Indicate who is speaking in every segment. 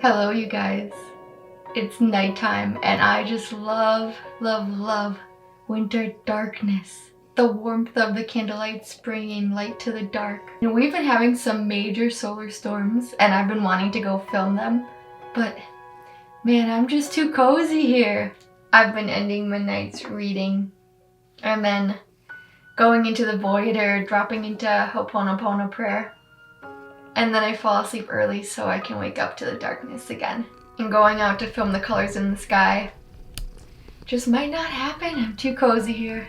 Speaker 1: Hello, you guys. It's nighttime, and I just love winter darkness. The warmth of the candlelight bringing light to the dark. And we've been having some major solar storms, and I've been wanting to go film them, but man, I'm just too cozy here. I've been ending my nights reading, and then going into the void or dropping into Ho'oponopono prayer. And then I fall asleep early so I can wake up to the darkness again. And going out to film the colors in the sky just might not happen. I'm too cozy here.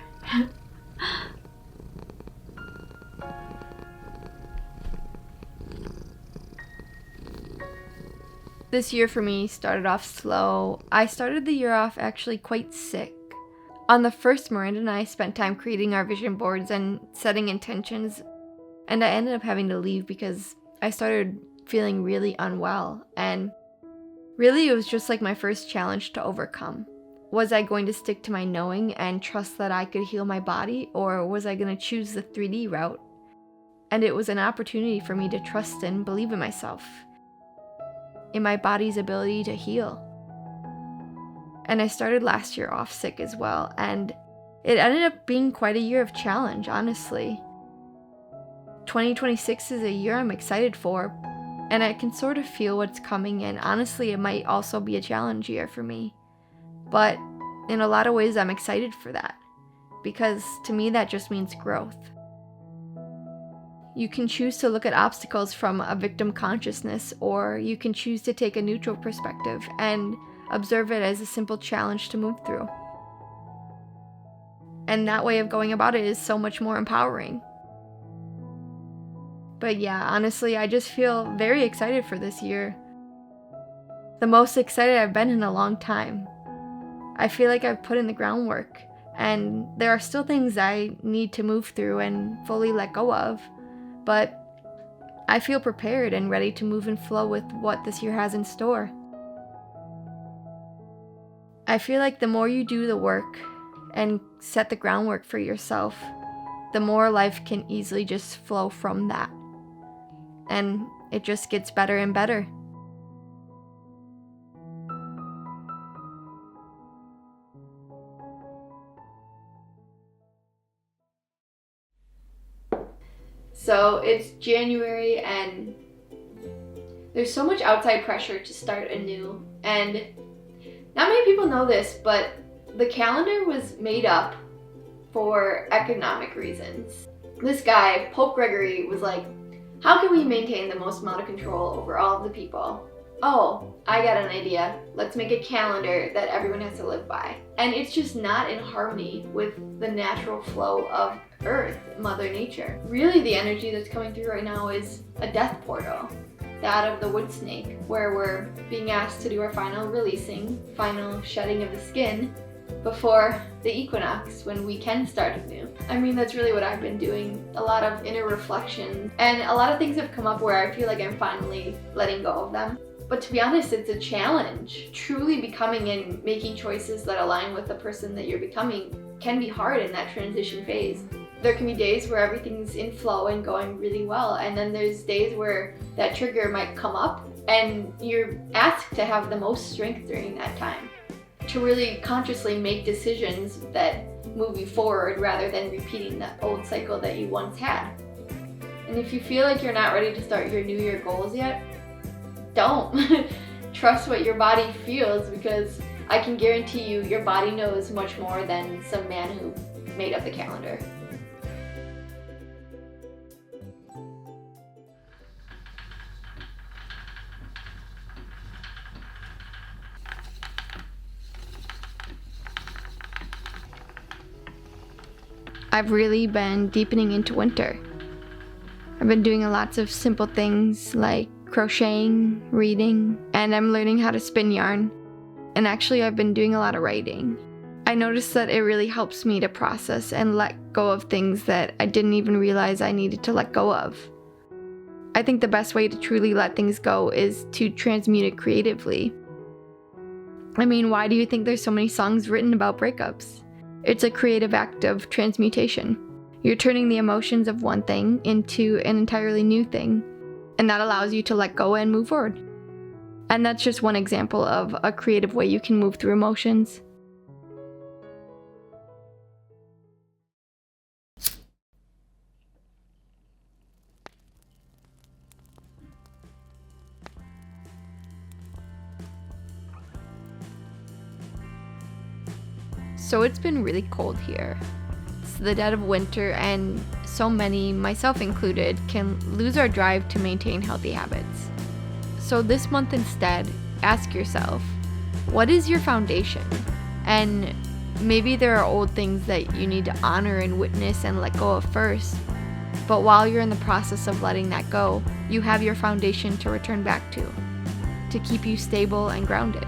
Speaker 1: This year for me started off slow. I started the year off actually quite sick. On the first, Miranda and I spent time creating our vision boards and setting intentions, and I ended up having to leave because I started feeling really unwell, and really it was just like my first challenge to overcome. Was I going to stick to my knowing and trust that I could heal my body, or was I going to choose the 3D route? And it was an opportunity for me to trust and believe in myself, in my body's ability to heal. And I started last year off sick as well, and it ended up being quite a year of challenge, honestly. 2026 is a year I'm excited for, and I can sort of feel what's coming, and honestly it might also be a challenge year for me. But in a lot of ways I'm excited for that, because to me that just means growth. You can choose to look at obstacles from a victim consciousness, or you can choose to take a neutral perspective and observe it as a simple challenge to move through. And that way of going about it is so much more empowering. But yeah, honestly, I just feel very excited for this year. The most excited I've been in a long time. I feel like I've put in the groundwork, and there are still things I need to move through and fully let go of, but I feel prepared and ready to move and flow with what this year has in store. I feel like the more you do the work and set the groundwork for yourself, the more life can easily just flow from that. And it just gets better and better. So it's January and there's so much outside pressure to start anew. And not many people know this, but the calendar was made up for economic reasons. This guy, Pope Gregory, was like, how can we maintain the most amount of control over all of the people? Oh, I got an idea. Let's make a calendar that everyone has to live by. And it's just not in harmony with the natural flow of Earth, Mother Nature. Really, the energy that's coming through right now is a death portal. That of the wood snake, where we're being asked to do our final releasing, final shedding of the skin before the equinox, when we can start anew. I mean, that's really what I've been doing. A lot of inner reflection, and a lot of things have come up where I feel like I'm finally letting go of them. But to be honest, it's a challenge. Truly becoming and making choices that align with the person that you're becoming can be hard in that transition phase. There can be days where everything's in flow and going really well, and then there's days where that trigger might come up and you're asked to have the most strength during that time to really consciously make decisions that move you forward rather than repeating that old cycle that you once had. And if you feel like you're not ready to start your New Year goals yet, don't. Trust what your body feels, because I can guarantee you your body knows much more than some man who made up the calendar. I've really been deepening into winter. I've been doing lots of simple things like crocheting, reading, and I'm learning how to spin yarn. And actually, I've been doing a lot of writing. I noticed that it really helps me to process and let go of things that I didn't even realize I needed to let go of. I think the best way to truly let things go is to transmute it creatively. I mean, why do you think there's so many songs written about breakups? It's a creative act of transmutation. You're turning the emotions of one thing into an entirely new thing, and that allows you to let go and move forward. And that's just one example of a creative way you can move through emotions. So it's been really cold here. It's the dead of winter, and so many, myself included, can lose our drive to maintain healthy habits. So this month instead, ask yourself, what is your foundation? And maybe there are old things that you need to honor and witness and let go of first. But while you're in the process of letting that go, you have your foundation to return back to keep you stable and grounded.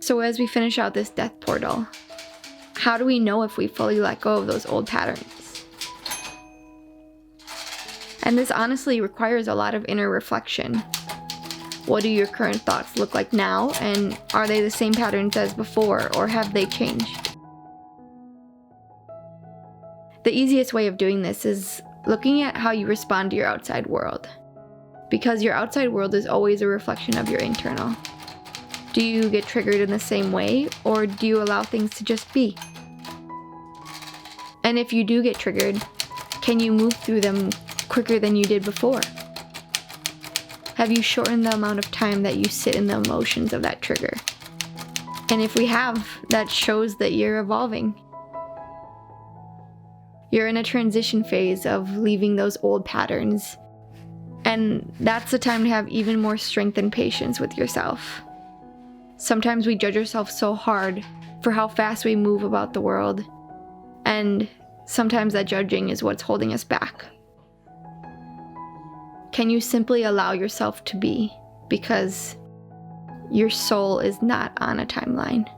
Speaker 1: So as we finish out this death portal, how do we know if we fully let go of those old patterns? And this honestly requires a lot of inner reflection. What do your current thoughts look like now, and are they the same patterns as before, or have they changed? The easiest way of doing this is looking at how you respond to your outside world, because your outside world is always a reflection of your internal. Do you get triggered in the same way, or do you allow things to just be? And if you do get triggered, can you move through them quicker than you did before? Have you shortened the amount of time that you sit in the emotions of that trigger? And if we have, that shows that you're evolving. You're in a transition phase of leaving those old patterns. And that's the time to have even more strength and patience with yourself. Sometimes we judge ourselves so hard for how fast we move about the world, and sometimes that judging is what's holding us back. Can you simply allow yourself to be, because your soul is not on a timeline?